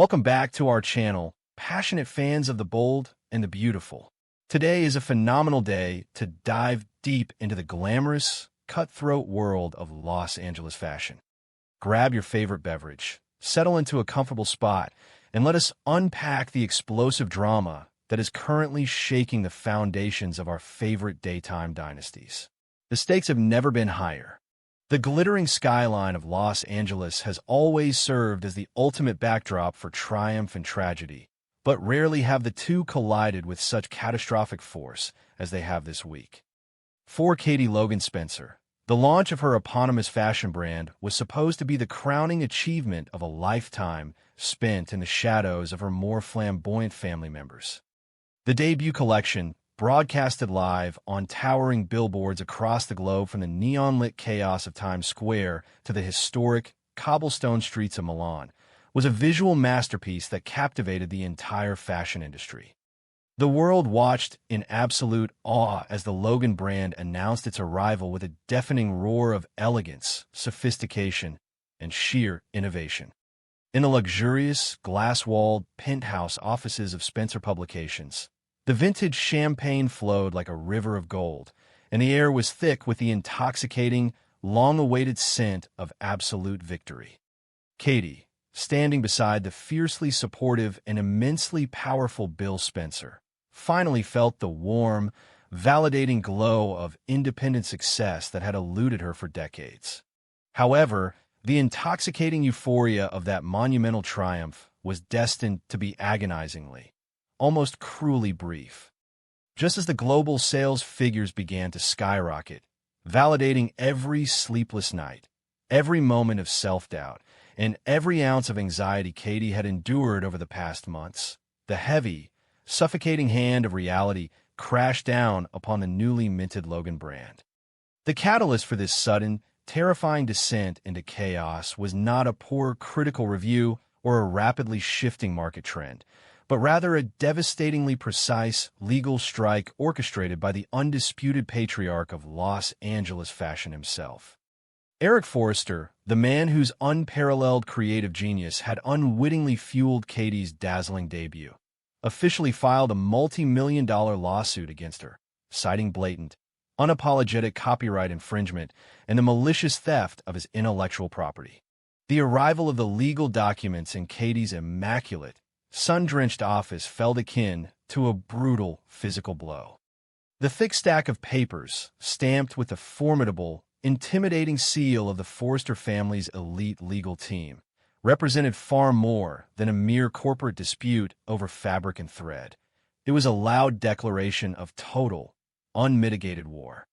Welcome back to our channel, passionate fans of the bold and the beautiful. Today is a phenomenal day to dive deep into the glamorous, cutthroat world of Los Angeles fashion. Grab your favorite beverage, settle into a comfortable spot, and let us unpack the explosive drama that is currently shaking the foundations of our favorite daytime dynasties. The stakes have never been higher. The glittering skyline of Los Angeles has always served as the ultimate backdrop for triumph and tragedy, but rarely have the two collided with such catastrophic force as they have this week. For Katie Logan Spencer, the launch of her eponymous fashion brand was supposed to be the crowning achievement of a lifetime spent in the shadows of her more flamboyant family members. The debut collection, broadcasted live on towering billboards across the globe from the neon-lit chaos of Times Square to the historic cobblestone streets of Milan, was a visual masterpiece that captivated the entire fashion industry. The world watched in absolute awe as the Logan brand announced its arrival with a deafening roar of elegance, sophistication, and sheer innovation. In the luxurious, glass-walled penthouse offices of Spencer Publications, the vintage champagne flowed like a river of gold, and the air was thick with the intoxicating, long-awaited scent of absolute victory. Katie, standing beside the fiercely supportive and immensely powerful Bill Spencer, finally felt the warm, validating glow of independent success that had eluded her for decades. However, the intoxicating euphoria of that monumental triumph was destined to be agonizingly, almost cruelly brief. Just as the global sales figures began to skyrocket, validating every sleepless night, every moment of self-doubt, and every ounce of anxiety Katie had endured over the past months, the heavy, suffocating hand of reality crashed down upon the newly minted Logan brand. The catalyst for this sudden, terrifying descent into chaos was not a poor critical review or a rapidly shifting market trend, but rather a devastatingly precise legal strike orchestrated by the undisputed patriarch of Los Angeles fashion himself. Eric Forrester, the man whose unparalleled creative genius had unwittingly fueled Katie's dazzling debut, officially filed a multi-million-dollar lawsuit against her, citing blatant, unapologetic copyright infringement and the malicious theft of his intellectual property. The arrival of the legal documents in Katie's immaculate, sun-drenched office felt akin to a brutal physical blow. The thick stack of papers, stamped with the formidable, intimidating seal of the Forrester family's elite legal team, represented far more than a mere corporate dispute over fabric and thread. It was a loud declaration of total, unmitigated war.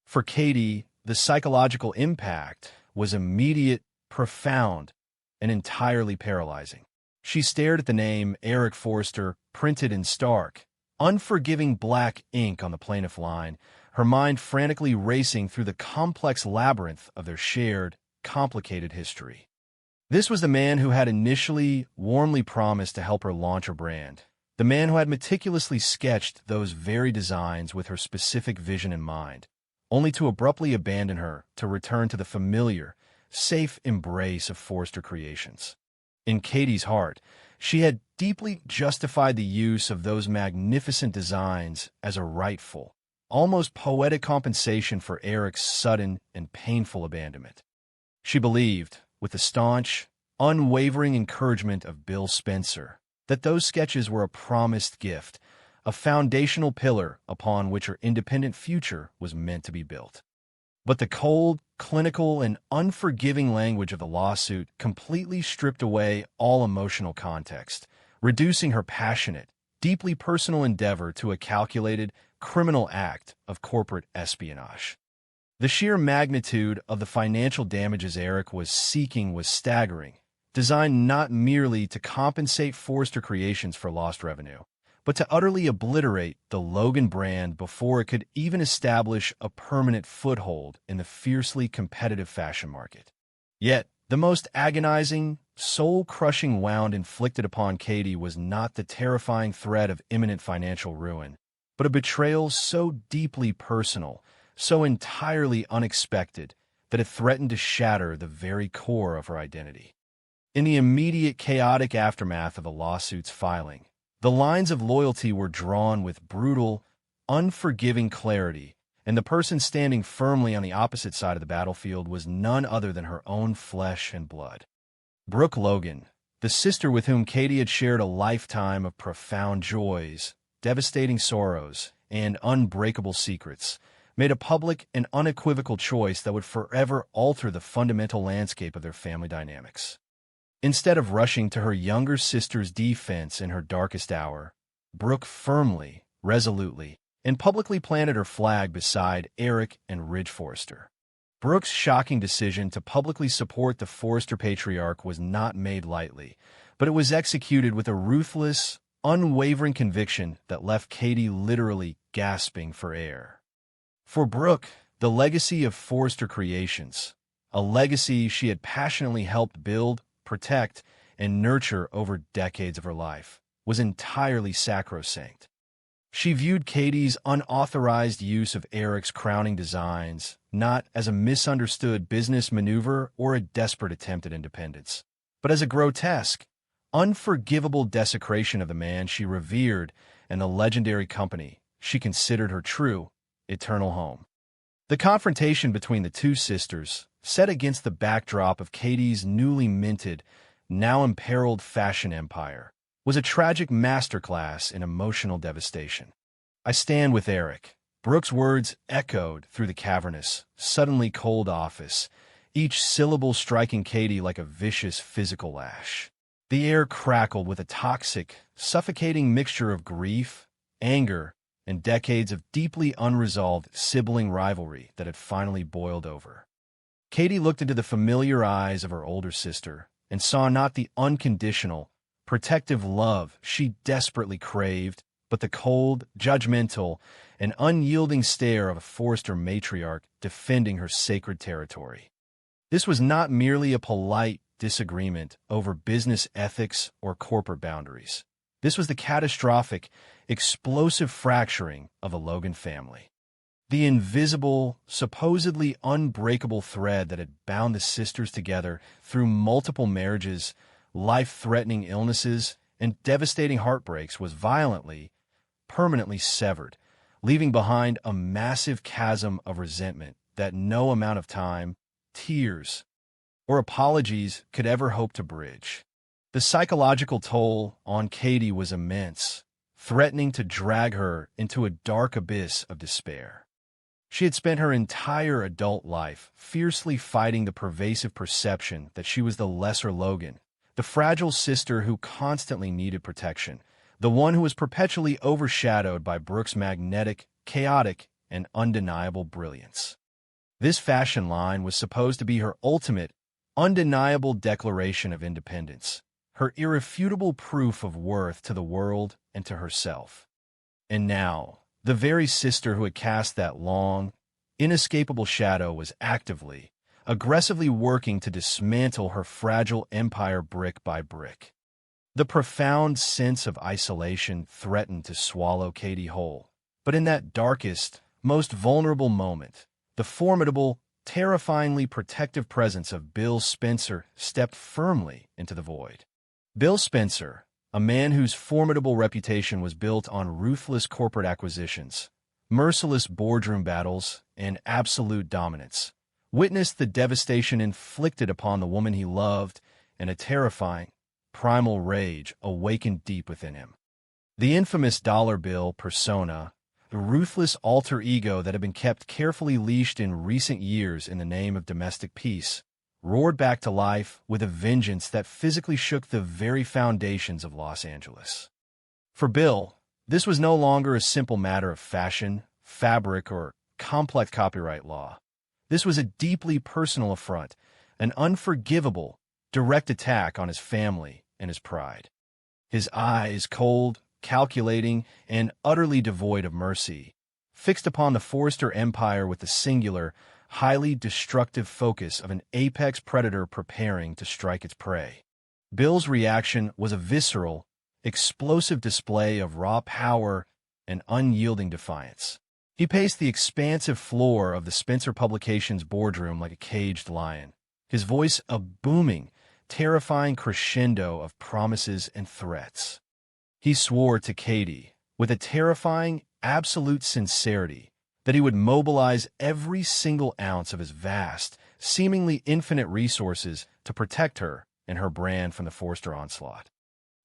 For Katie, the psychological impact was immediate, profound, and entirely paralyzing. She stared at the name Eric Forrester printed in stark, unforgiving black ink on the plaintiff line, her mind frantically racing through the complex labyrinth of their shared, complicated history. This was the man who had initially warmly promised to help her launch her brand, the man who had meticulously sketched those very designs with her specific vision in mind, only to abruptly abandon her to return to the familiar, safe embrace of Forrester Creations. In Katie's heart, she had deeply justified the use of those magnificent designs as a rightful, almost poetic compensation for Eric's sudden and painful abandonment. She believed, with the staunch, unwavering encouragement of Bill Spencer, that those sketches were a promised gift, a foundational pillar upon which her independent future was meant to be built. But the cold, clinical, and unforgiving language of the lawsuit completely stripped away all emotional context, reducing her passionate, deeply personal endeavor to a calculated, criminal act of corporate espionage. The sheer magnitude of the financial damages Eric was seeking was staggering, designed not merely to compensate Forrester Creations for lost revenue, but to utterly obliterate the Logan brand before it could even establish a permanent foothold in the fiercely competitive fashion market. Yet, the most agonizing, soul-crushing wound inflicted upon Katie was not the terrifying threat of imminent financial ruin, but a betrayal so deeply personal, so entirely unexpected, that it threatened to shatter the very core of her identity. In the immediate chaotic aftermath of the lawsuit's filing, the lines of loyalty were drawn with brutal, unforgiving clarity, and the person standing firmly on the opposite side of the battlefield was none other than her own flesh and blood. Brooke Logan, the sister with whom Katie had shared a lifetime of profound joys, devastating sorrows, and unbreakable secrets, made a public and unequivocal choice that would forever alter the fundamental landscape of their family dynamics. Instead of rushing to her younger sister's defense in her darkest hour, Brooke firmly, resolutely, and publicly planted her flag beside Eric and Ridge Forrester. Brooke's shocking decision to publicly support the Forrester patriarch was not made lightly, but it was executed with a ruthless, unwavering conviction that left Katie literally gasping for air. For Brooke, the legacy of Forrester Creations, a legacy she had passionately helped build, protect, and nurture over decades of her life, was entirely sacrosanct. She viewed Katie's unauthorized use of Eric's crowning designs not as a misunderstood business maneuver or a desperate attempt at independence, but as a grotesque, unforgivable desecration of the man she revered and the legendary company she considered her true, eternal home. The confrontation between the two sisters, set against the backdrop of Katie's newly minted, now imperiled fashion empire, was a tragic masterclass in emotional devastation. "I stand with Eric." Brooke's words echoed through the cavernous, suddenly cold office, each syllable striking Katie like a vicious physical lash. The air crackled with a toxic, suffocating mixture of grief, anger, and decades of deeply unresolved sibling rivalry that had finally boiled over. Katie looked into the familiar eyes of her older sister and saw not the unconditional, protective love she desperately craved, but the cold, judgmental, and unyielding stare of a Forrester matriarch defending her sacred territory. This was not merely a polite disagreement over business ethics or corporate boundaries. This was the catastrophic, explosive fracturing of the Logan family. The invisible, supposedly unbreakable thread that had bound the sisters together through multiple marriages, life-threatening illnesses, and devastating heartbreaks was violently, permanently severed, leaving behind a massive chasm of resentment that no amount of time, tears, or apologies could ever hope to bridge. The psychological toll on Katie was immense, threatening to drag her into a dark abyss of despair. She had spent her entire adult life fiercely fighting the pervasive perception that she was the lesser Logan, the fragile sister who constantly needed protection, the one who was perpetually overshadowed by Brooke's magnetic, chaotic, and undeniable brilliance. This fashion line was supposed to be her ultimate, undeniable declaration of independence, her irrefutable proof of worth to the world and to herself. And now, the very sister who had cast that long, inescapable shadow was actively, aggressively working to dismantle her fragile empire brick by brick. The profound sense of isolation threatened to swallow Katie whole. But in that darkest, most vulnerable moment, the formidable, terrifyingly protective presence of Bill Spencer stepped firmly into the void. Bill Spencer, a man whose formidable reputation was built on ruthless corporate acquisitions, merciless boardroom battles, and absolute dominance, witnessed the devastation inflicted upon the woman he loved and a terrifying, primal rage awakened deep within him. The infamous dollar bill persona, the ruthless alter ego that had been kept carefully leashed in recent years in the name of domestic peace, roared back to life with a vengeance that physically shook the very foundations of Los Angeles. For Bill, this was no longer a simple matter of fashion, fabric, or complex copyright law. This was a deeply personal affront, an unforgivable, direct attack on his family and his pride. His eyes, cold, calculating, and utterly devoid of mercy, fixed upon the Forrester empire with the singular, highly destructive focus of an apex predator preparing to strike its prey. Bill's reaction was a visceral, explosive display of raw power and unyielding defiance. He paced the expansive floor of the Spencer Publications boardroom like a caged lion, his voice a booming, terrifying crescendo of promises and threats. He swore to Katie, with a terrifying, absolute sincerity, that he would mobilize every single ounce of his vast, seemingly infinite resources to protect her and her brand from the Forrester onslaught.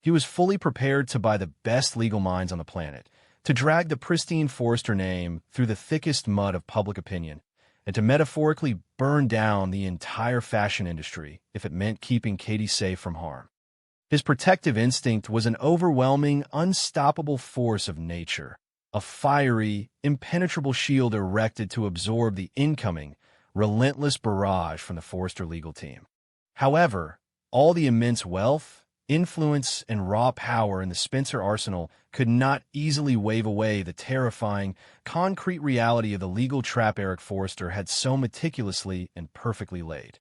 He was fully prepared to buy the best legal minds on the planet, to drag the pristine Forrester name through the thickest mud of public opinion, and to metaphorically burn down the entire fashion industry if it meant keeping Katie safe from harm. His protective instinct was an overwhelming, unstoppable force of nature, a fiery, impenetrable shield erected to absorb the incoming, relentless barrage from the Forrester legal team. However, all the immense wealth, influence, and raw power in the Spencer arsenal could not easily wave away the terrifying, concrete reality of the legal trap Eric Forrester had so meticulously and perfectly laid.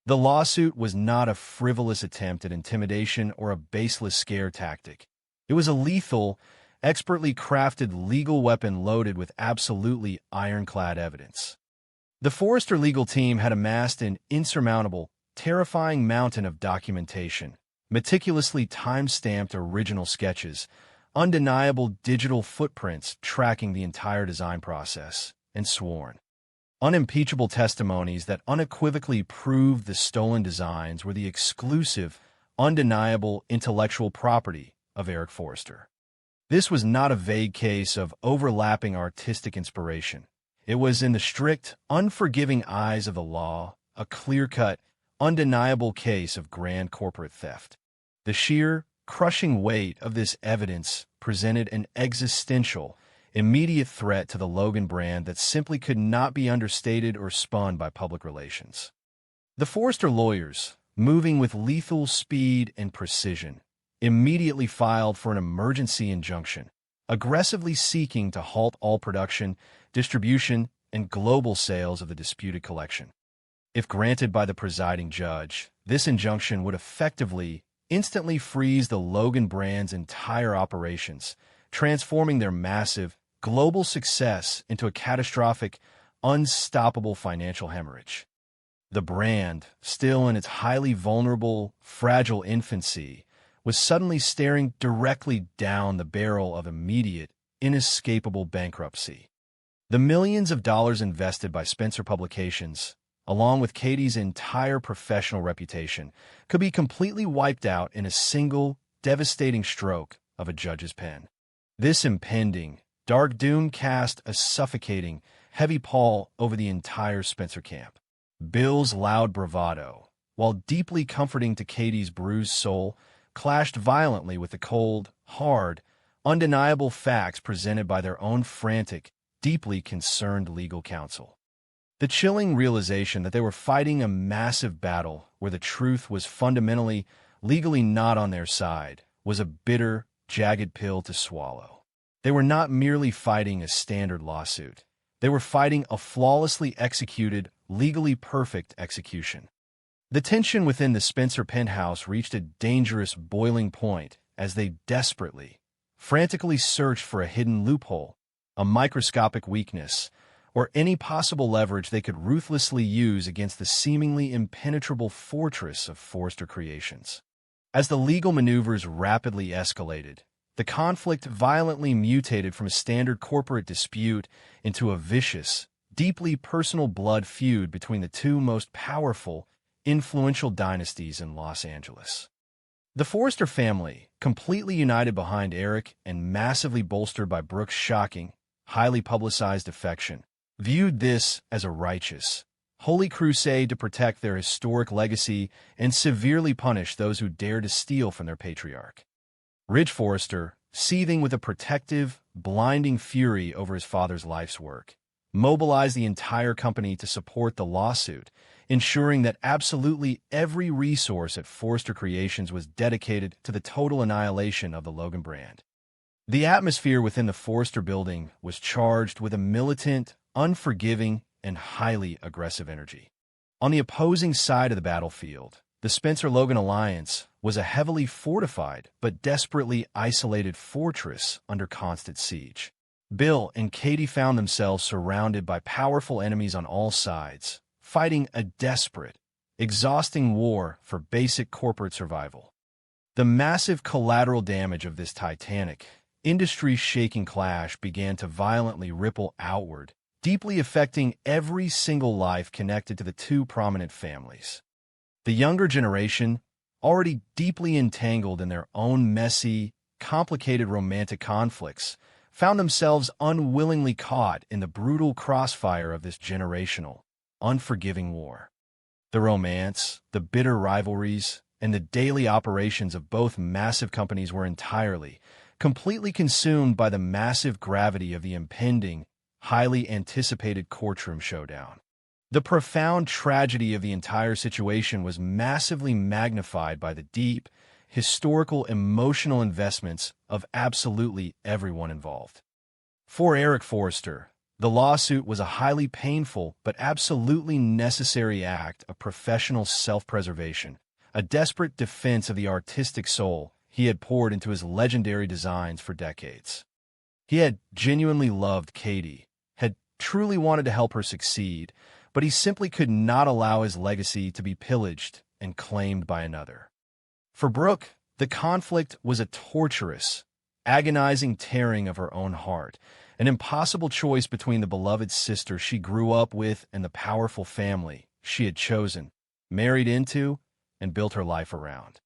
The lawsuit was not a frivolous attempt at intimidation or a baseless scare tactic. It was a lethal, expertly crafted legal weapon loaded with absolutely ironclad evidence. The Forrester legal team had amassed an insurmountable, terrifying mountain of documentation, meticulously time-stamped original sketches, undeniable digital footprints tracking the entire design process, and sworn, unimpeachable testimonies that unequivocally proved the stolen designs were the exclusive, undeniable intellectual property of Eric Forrester. This was not a vague case of overlapping artistic inspiration. It was, in the strict, unforgiving eyes of the law, a clear-cut, undeniable case of grand corporate theft. The sheer, crushing weight of this evidence presented an existential, immediate threat to the Logan brand that simply could not be understated or spun by public relations. The Forrester lawyers, moving with lethal speed and precision, immediately filed for an emergency injunction, aggressively seeking to halt all production, distribution, and global sales of the disputed collection. If granted by the presiding judge, this injunction would effectively, instantly freeze the Logan brand's entire operations, transforming their massive, global success into a catastrophic, unstoppable financial hemorrhage. The brand, still in its highly vulnerable, fragile infancy, was suddenly staring directly down the barrel of immediate, inescapable bankruptcy. The millions of dollars invested by Spencer Publications, along with Katie's entire professional reputation, could be completely wiped out in a single, devastating stroke of a judge's pen. This impending, dark doom cast a suffocating, heavy pall over the entire Spencer camp. Bill's loud bravado, while deeply comforting to Katie's bruised soul, clashed violently with the cold, hard, undeniable facts presented by their own frantic, deeply concerned legal counsel. The chilling realization that they were fighting a massive battle where the truth was fundamentally, legally not on their side, was a bitter, jagged pill to swallow. They were not merely fighting a standard lawsuit. They were fighting a flawlessly executed, legally perfect execution. The tension within the Spencer penthouse reached a dangerous boiling point as they desperately, frantically searched for a hidden loophole, a microscopic weakness, or any possible leverage they could ruthlessly use against the seemingly impenetrable fortress of Forrester Creations. As the legal maneuvers rapidly escalated, the conflict violently mutated from a standard corporate dispute into a vicious, deeply personal blood feud between the two most powerful, influential dynasties in Los Angeles. The Forrester family, completely united behind Eric and massively bolstered by Brooke's shocking, highly publicized affection, viewed this as a righteous, holy crusade to protect their historic legacy and severely punish those who dare to steal from their patriarch. Ridge Forrester, seething with a protective, blinding fury over his father's life's work, mobilized the entire company to support the lawsuit, ensuring that absolutely every resource at Forrester Creations was dedicated to the total annihilation of the Logan brand. The atmosphere within the Forrester building was charged with a militant, unforgiving, and highly aggressive energy. On the opposing side of the battlefield, the Spencer-Logan alliance was a heavily fortified but desperately isolated fortress under constant siege. Bill and Katie found themselves surrounded by powerful enemies on all sides, fighting a desperate, exhausting war for basic corporate survival. The massive collateral damage of this titanic, industry-shaking clash began to violently ripple outward, deeply affecting every single life connected to the two prominent families. The younger generation, already deeply entangled in their own messy, complicated romantic conflicts, found themselves unwillingly caught in the brutal crossfire of this generational, unforgiving war. The romance, the bitter rivalries, and the daily operations of both massive companies were entirely, completely consumed by the massive gravity of the impending, highly anticipated courtroom showdown. The profound tragedy of the entire situation was massively magnified by the deep, historical, emotional investments of absolutely everyone involved. For Eric Forrester, the lawsuit was a highly painful but absolutely necessary act of professional self-preservation, a desperate defense of the artistic soul he had poured into his legendary designs for decades. He had genuinely loved Katie, had truly wanted to help her succeed, but he simply could not allow his legacy to be pillaged and claimed by another. For Brooke, the conflict was a torturous, agonizing tearing of her own heart, an impossible choice between the beloved sister she grew up with and the powerful family she had chosen, married into, and built her life around.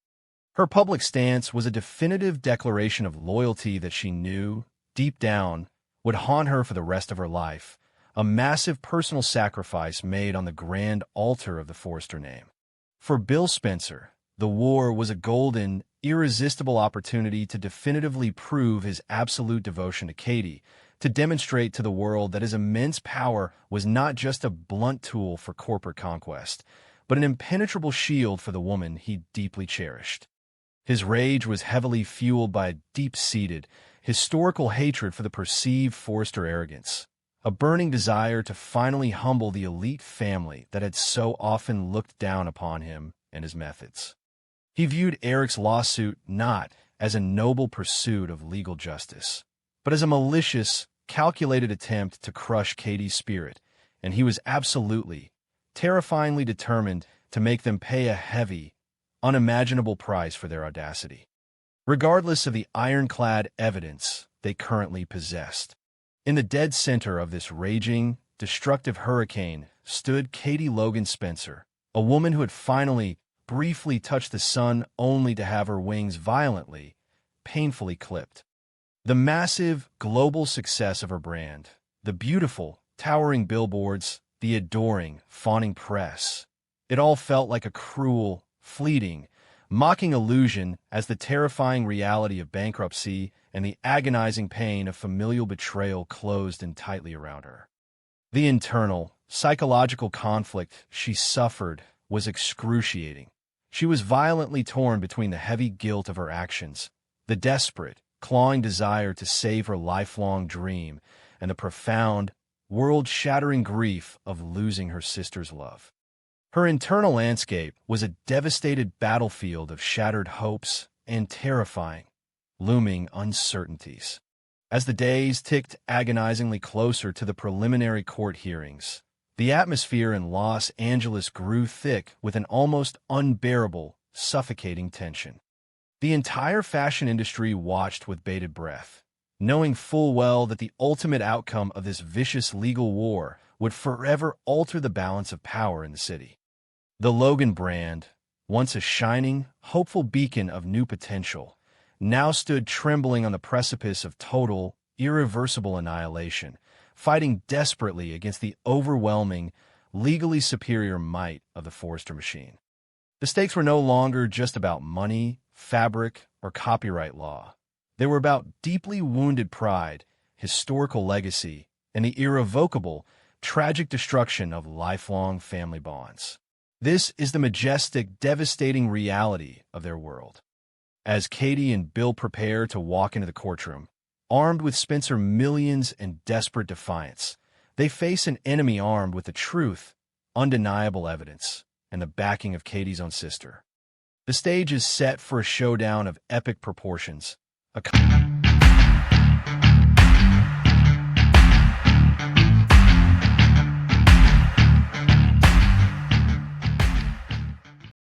Her public stance was a definitive declaration of loyalty that she knew, deep down, would haunt her for the rest of her life, a massive personal sacrifice made on the grand altar of the Forrester name. For Bill Spencer, the war was a golden, irresistible opportunity to definitively prove his absolute devotion to Katie, to demonstrate to the world that his immense power was not just a blunt tool for corporate conquest, but an impenetrable shield for the woman he deeply cherished. His rage was heavily fueled by a deep-seated, historical hatred for the perceived Forrester arrogance, a burning desire to finally humble the elite family that had so often looked down upon him and his methods. He viewed Eric's lawsuit not as a noble pursuit of legal justice, but as a malicious, calculated attempt to crush Katie's spirit, and he was absolutely, terrifyingly determined to make them pay a heavy, unimaginable price for their audacity. Regardless of the ironclad evidence they currently possessed, in the dead center of this raging, destructive hurricane stood Katie Logan Spencer, a woman who had finally, briefly touched the sun only to have her wings violently, painfully clipped. The massive, global success of her brand, the beautiful, towering billboards, the adoring, fawning press, it all felt like a cruel, fleeting, mocking illusion as the terrifying reality of bankruptcy and the agonizing pain of familial betrayal closed in tightly around her. The internal, psychological conflict she suffered was excruciating. She was violently torn between the heavy guilt of her actions, the desperate, clawing desire to save her lifelong dream, and the profound, world-shattering grief of losing her sister's love. Her internal landscape was a devastated battlefield of shattered hopes and terrifying, looming uncertainties. As the days ticked agonizingly closer to the preliminary court hearings, the atmosphere in Los Angeles grew thick with an almost unbearable, suffocating tension. The entire fashion industry watched with bated breath, knowing full well that the ultimate outcome of this vicious legal war would forever alter the balance of power in the city. The Logan brand, once a shining, hopeful beacon of new potential, now stood trembling on the precipice of total, irreversible annihilation, fighting desperately against the overwhelming, legally superior might of the Forrester machine. The stakes were no longer just about money, fabric, or copyright law. They were about deeply wounded pride, historical legacy, and the irrevocable, tragic destruction of lifelong family bonds. This is the majestic, devastating reality of their world. As Katie and Bill prepare to walk into the courtroom, armed with Spencer millions and desperate defiance, they face an enemy armed with the truth, undeniable evidence, and the backing of Katie's own sister. The stage is set for a showdown of epic proportions.